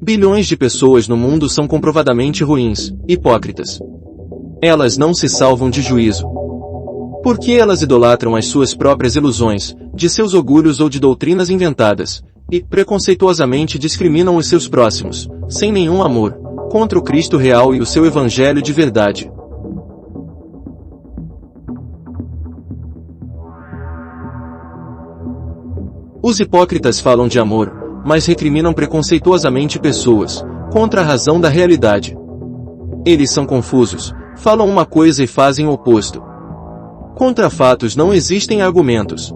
Bilhões de pessoas no mundo são comprovadamente ruins, hipócritas. Elas não se salvam de juízo. Porque elas idolatram as suas próprias ilusões, de seus orgulhos ou de doutrinas inventadas, e, preconceituosamente discriminam os seus próximos, sem nenhum amor, contra o Cristo real e o seu Evangelho de verdade. Os hipócritas falam de amor, mas recriminam preconceituosamente pessoas, contra a razão da realidade. Eles são confusos, falam uma coisa e fazem o oposto. Contra fatos não existem argumentos.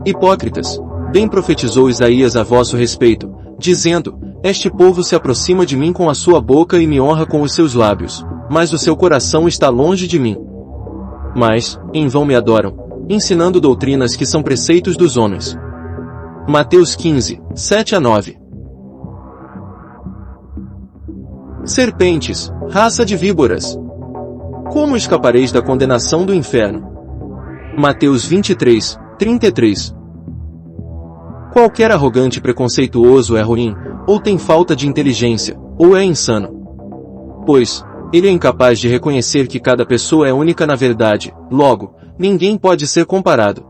Hipócritas, bem profetizou Isaías a vosso respeito, dizendo: Este povo se aproxima de mim com a sua boca e me honra com os seus lábios, mas o seu coração está longe de mim. Mas, em vão me adoram, ensinando doutrinas que são preceitos dos homens. Mateus 15, 7-9. Serpentes, raça de víboras! Como escapareis da condenação do inferno? Mateus 23, 33. Qualquer arrogante preconceituoso é ruim, ou tem falta de inteligência, ou é insano. Pois, ele é incapaz de reconhecer que cada pessoa é única na verdade, logo, ninguém pode ser comparado.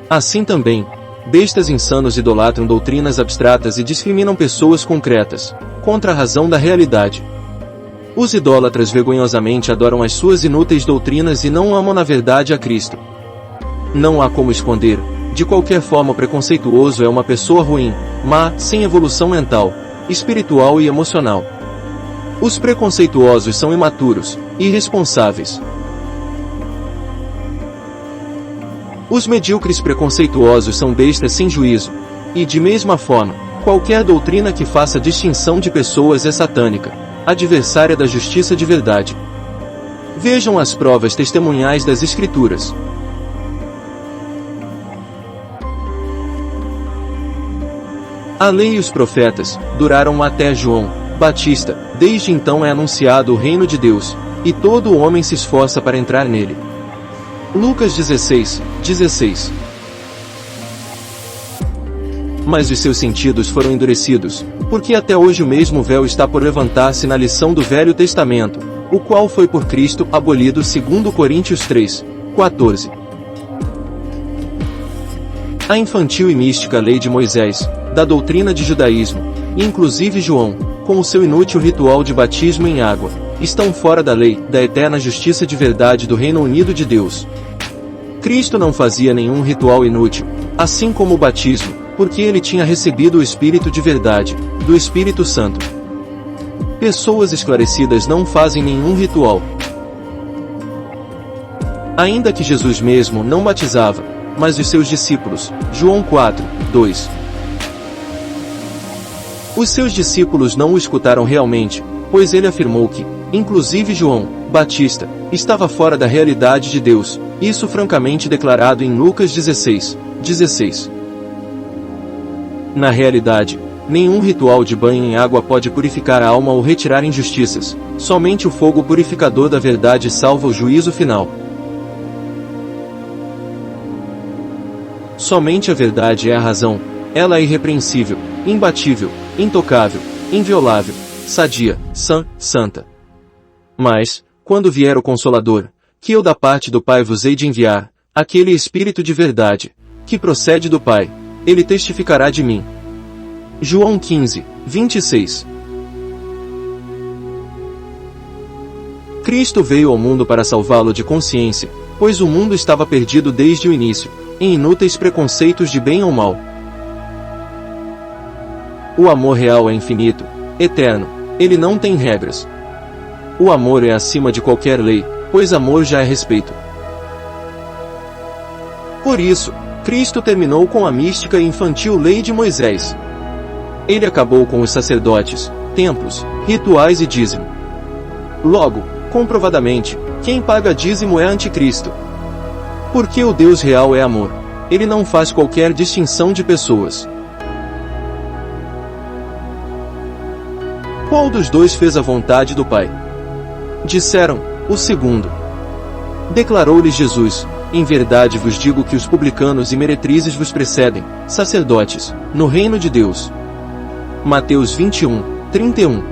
Assim também, bestas insanos idolatram doutrinas abstratas e discriminam pessoas concretas, contra a razão da realidade. Os idólatras vergonhosamente adoram as suas inúteis doutrinas e não amam na verdade a Cristo. Não há como esconder, de qualquer forma o preconceituoso é uma pessoa ruim, má, sem evolução mental, espiritual e emocional. Os preconceituosos são imaturos, irresponsáveis. Os medíocres preconceituosos são bestas sem juízo, e de mesma forma, qualquer doutrina que faça distinção de pessoas é satânica, adversária da justiça de verdade. Vejam as provas testemunhais das Escrituras. A lei e os profetas duraram até João Batista, desde então é anunciado o reino de Deus, e todo o homem se esforça para entrar nele. Lucas 16, 16. Mas os seus sentidos foram endurecidos, porque até hoje o mesmo véu está por levantar-se na lição do Velho Testamento, o qual foi por Cristo abolido segundo Coríntios 3, 14. A infantil e mística lei de Moisés, da doutrina de judaísmo, e inclusive João, com o seu inútil ritual de batismo em água, estão fora da lei, da eterna justiça de verdade do Reino Unido de Deus. Cristo não fazia nenhum ritual inútil, assim como o batismo, porque ele tinha recebido o Espírito de verdade, do Espírito Santo. Pessoas esclarecidas não fazem nenhum ritual. Ainda que Jesus mesmo não batizava, mas os seus discípulos, João 4, 2. Os seus discípulos não o escutaram realmente, pois ele afirmou que, inclusive João Batista, estava fora da realidade de Deus, isso francamente declarado em Lucas 16, 16. Na realidade, nenhum ritual de banho em água pode purificar a alma ou retirar injustiças, somente o fogo purificador da verdade salva o juízo final. Somente a verdade é a razão, ela é irrepreensível, imbatível, intocável, inviolável, sadia, santa. Mas, quando vier o Consolador, que eu da parte do Pai vos hei de enviar, aquele Espírito de verdade, que procede do Pai, ele testificará de mim. João 15, 26. Cristo veio ao mundo para salvá-lo de consciência, pois o mundo estava perdido desde o início, em inúteis preconceitos de bem ou mal. O amor real é infinito, eterno, ele não tem regras. O amor é acima de qualquer lei, pois amor já é respeito. Por isso, Cristo terminou com a mística e infantil lei de Moisés. Ele acabou com os sacerdotes, templos, rituais e dízimo. Logo, comprovadamente, quem paga dízimo é anticristo. Porque o Deus real é amor. Ele não faz qualquer distinção de pessoas. Qual dos dois fez a vontade do Pai? Disseram, o segundo. Declarou-lhes Jesus, em verdade vos digo que os publicanos e meretrizes vos precedem, sacerdotes, no reino de Deus. Mateus 21, 31.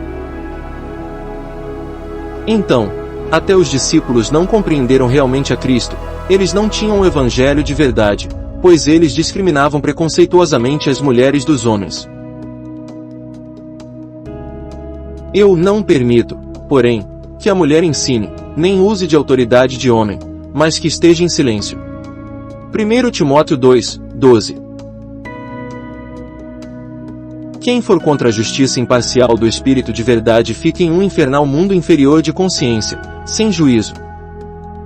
Então, até os discípulos não compreenderam realmente a Cristo, eles não tinham o evangelho de verdade, pois eles discriminavam preconceituosamente as mulheres dos homens. Eu não permito, porém, que a mulher ensine, nem use de autoridade de homem, mas que esteja em silêncio. 1 Timóteo 2, 12. Quem for contra a justiça imparcial do Espírito de verdade fica em um infernal mundo inferior de consciência, sem juízo.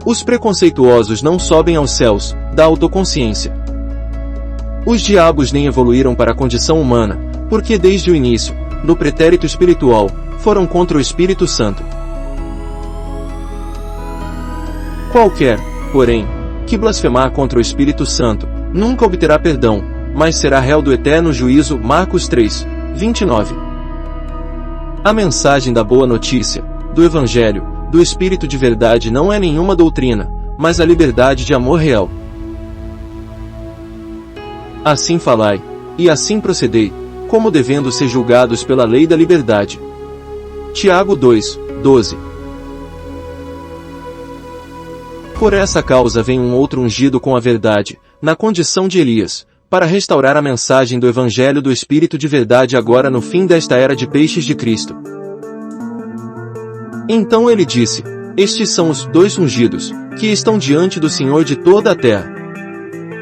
Os preconceituosos não sobem aos céus, da autoconsciência. Os diabos nem evoluíram para a condição humana, porque desde o início, no pretérito espiritual, foram contra o Espírito Santo. Qualquer, porém, que blasfemar contra o Espírito Santo, nunca obterá perdão, mas será réu do eterno juízo. Marcos 3, 29. A mensagem da boa notícia, do Evangelho, do Espírito de verdade não é nenhuma doutrina, mas a liberdade de amor real. Assim falai, e assim procedei, como devendo ser julgados pela lei da liberdade. Tiago 2, 12. Por essa causa vem um outro ungido com a verdade, na condição de Elias, para restaurar a mensagem do Evangelho do Espírito de verdade agora no fim desta era de peixes de Cristo. Então ele disse, estes são os dois ungidos, que estão diante do Senhor de toda a terra.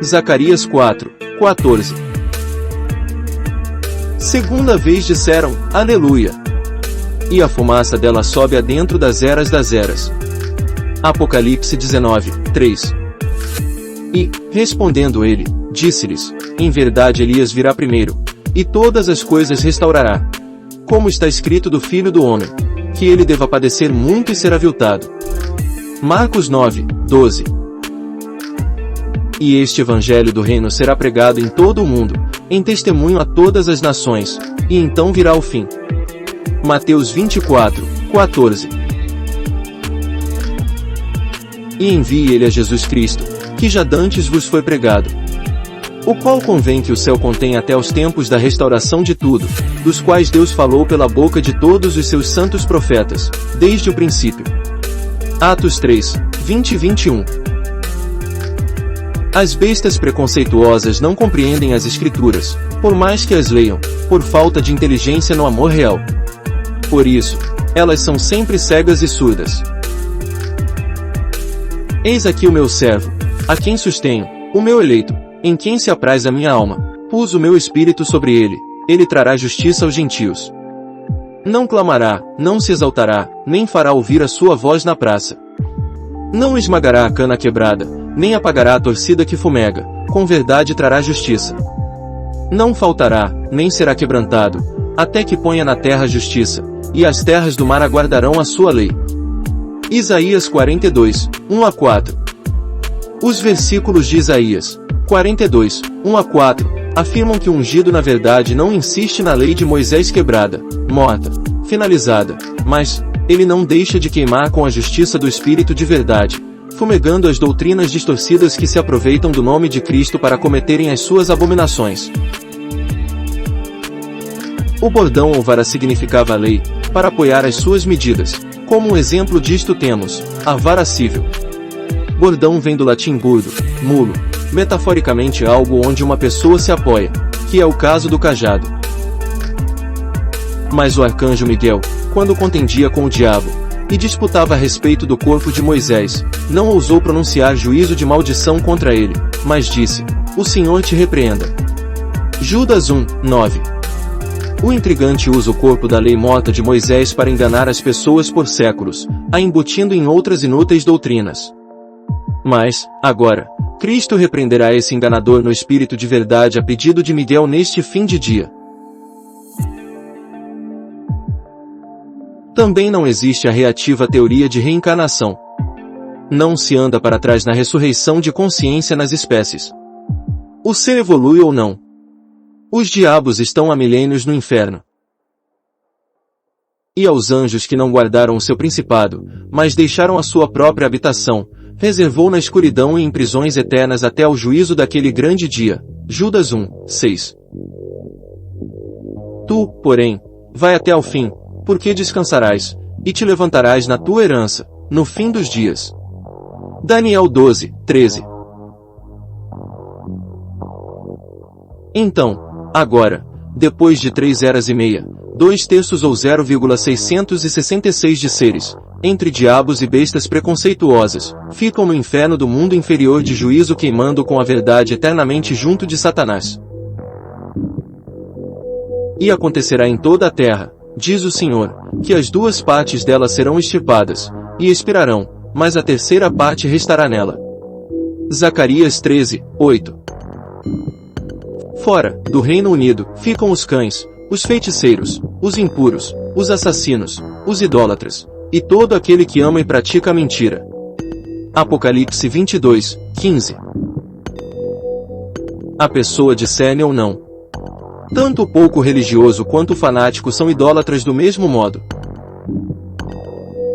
Zacarias 4, 14. Segunda vez disseram, Aleluia! E a fumaça dela sobe adentro das eras. Apocalipse 19, 3. E, respondendo ele, disse-lhes, em verdade Elias virá primeiro, e todas as coisas restaurará. Como está escrito do Filho do Homem, que ele deva padecer muito e ser aviltado. Marcos 9, 12. E este evangelho do reino será pregado em todo o mundo, em testemunho a todas as nações, e então virá o fim. Mateus 24, 14. E envie ele a Jesus Cristo, que já dantes vos foi pregado. O qual convém que o céu contém até os tempos da restauração de tudo, dos quais Deus falou pela boca de todos os seus santos profetas, desde o princípio. Atos 3, 20 e 21. As bestas preconceituosas não compreendem as Escrituras, por mais que as leiam, por falta de inteligência no amor real. Por isso, elas são sempre cegas e surdas. Eis aqui o meu servo, a quem sustenho, o meu eleito, em quem se apraz a minha alma, pus o meu espírito sobre ele, ele trará justiça aos gentios. Não clamará, não se exaltará, nem fará ouvir a sua voz na praça. Não esmagará a cana quebrada, nem apagará a torcida que fumega, com verdade trará justiça. Não faltará, nem será quebrantado, até que ponha na terra justiça, e as terras do mar aguardarão a sua lei. Isaías 42, 1 a 4. Os versículos de Isaías 42, 1 a 4, afirmam que o ungido na verdade não insiste na lei de Moisés quebrada, morta, finalizada, mas ele não deixa de queimar com a justiça do Espírito de verdade, fumegando as doutrinas distorcidas que se aproveitam do nome de Cristo para cometerem as suas abominações. O bordão ou vara significava a lei, para apoiar as suas medidas. Como um exemplo disto temos, a vara civil. Bordão vem do latim burdo, mulo, metaforicamente algo onde uma pessoa se apoia, que é o caso do cajado. Mas o arcanjo Miguel, quando contendia com o diabo, e disputava a respeito do corpo de Moisés, não ousou pronunciar juízo de maldição contra ele, mas disse, o Senhor te repreenda. Judas 1, 9. O intrigante usa o corpo da lei morta de Moisés para enganar as pessoas por séculos, a embutindo em outras inúteis doutrinas. Mas, agora, Cristo repreenderá esse enganador no espírito de verdade a pedido de Miguel neste fim de dia. Também não existe a reativa teoria de reencarnação. Não se anda para trás na ressurreição de consciência nas espécies. O ser evolui ou não. Os diabos estão há milênios no inferno. E aos anjos que não guardaram o seu principado, mas deixaram a sua própria habitação, reservou na escuridão e em prisões eternas até ao juízo daquele grande dia. Judas 1, 6. Tu, porém, vai até ao fim, porque descansarás, e te levantarás na tua herança, no fim dos dias. Daniel 12, 13. Então, agora, depois de 3 eras e meia, 2/3 ou 0,666 de seres, entre diabos e bestas preconceituosas, ficam no inferno do mundo inferior de juízo queimando com a verdade eternamente junto de Satanás. E acontecerá em toda a terra, diz o Senhor, que as 2 partes dela serão extirpadas, e expirarão, mas a terceira parte restará nela. Zacarias 13, 8. Fora, do Reino Unido, ficam os cães, os feiticeiros, os impuros, os assassinos, os idólatras, e todo aquele que ama e pratica a mentira. Apocalipse 22, 15. A pessoa discerne ou não. Tanto o pouco religioso quanto o fanático são idólatras do mesmo modo.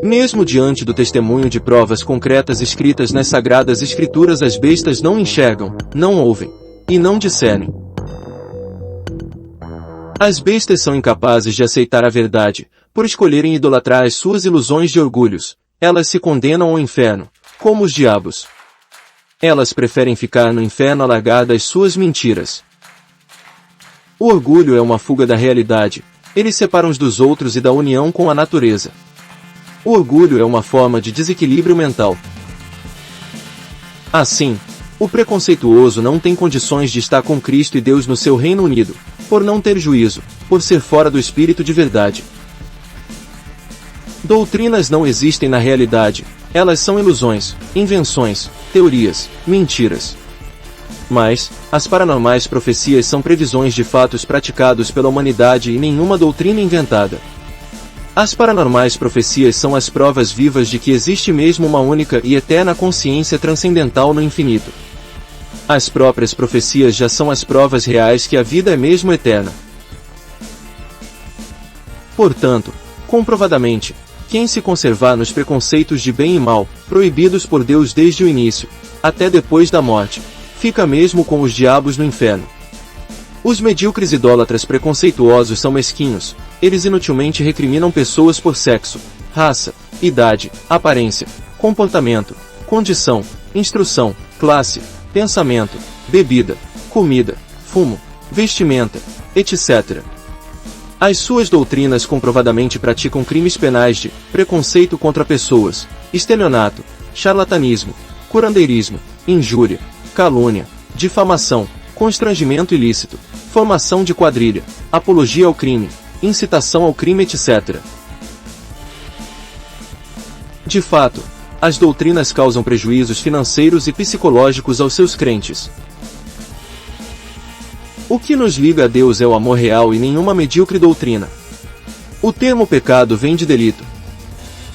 Mesmo diante do testemunho de provas concretas escritas nas Sagradas Escrituras, as bestas não enxergam, não ouvem, e não discernem. As bestas são incapazes de aceitar a verdade, por escolherem idolatrar as suas ilusões de orgulhos. Elas se condenam ao inferno, como os diabos. Elas preferem ficar no inferno a largar das suas mentiras. O orgulho é uma fuga da realidade. Eles separam uns dos outros e da união com a natureza. O orgulho é uma forma de desequilíbrio mental. Assim, o preconceituoso não tem condições de estar com Cristo e Deus no seu Reino Unido, por não ter juízo, por ser fora do espírito de verdade. Doutrinas não existem na realidade, elas são ilusões, invenções, teorias, mentiras. Mas, as paranormais profecias são previsões de fatos praticados pela humanidade e nenhuma doutrina inventada. As paranormais profecias são as provas vivas de que existe mesmo uma única e eterna consciência transcendental no infinito. As próprias profecias já são as provas reais que a vida é mesmo eterna. Portanto, comprovadamente, quem se conservar nos preconceitos de bem e mal, proibidos por Deus desde o início, até depois da morte, fica mesmo com os diabos no inferno. Os medíocres idólatras preconceituosos são mesquinhos, eles inutilmente recriminam pessoas por sexo, raça, idade, aparência, comportamento, condição, instrução, classe, pensamento, bebida, comida, fumo, vestimenta, etc. As suas doutrinas comprovadamente praticam crimes penais de preconceito contra pessoas, estelionato, charlatanismo, curandeirismo, injúria, calúnia, difamação, constrangimento ilícito, formação de quadrilha, apologia ao crime, incitação ao crime, etc. De fato, as doutrinas causam prejuízos financeiros e psicológicos aos seus crentes. O que nos liga a Deus é o amor real e nenhuma medíocre doutrina. O termo pecado vem de delito.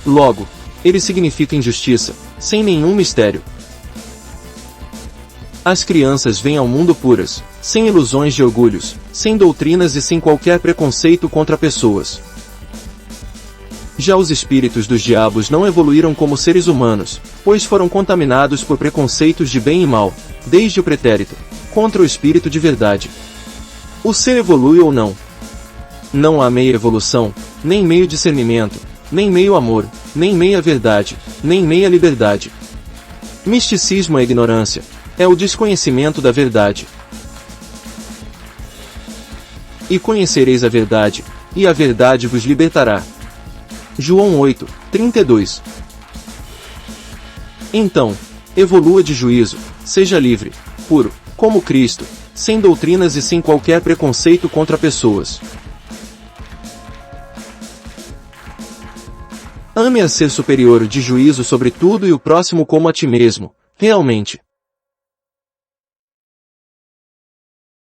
Logo, ele significa injustiça, sem nenhum mistério. As crianças vêm ao mundo puras, sem ilusões de orgulhos, sem doutrinas e sem qualquer preconceito contra pessoas. Já os espíritos dos diabos não evoluíram como seres humanos, pois foram contaminados por preconceitos de bem e mal, desde o pretérito, contra o espírito de verdade. O ser evolui ou não? Não há meia evolução, nem meio discernimento, nem meio amor, nem meia verdade, nem meia liberdade. Misticismo é ignorância, é o desconhecimento da verdade. E conhecereis a verdade, e a verdade vos libertará. João 8, 32. Então, evolua de juízo, seja livre, puro, como Cristo, sem doutrinas e sem qualquer preconceito contra pessoas. Ame a ser superior de juízo sobre tudo e o próximo como a ti mesmo, realmente.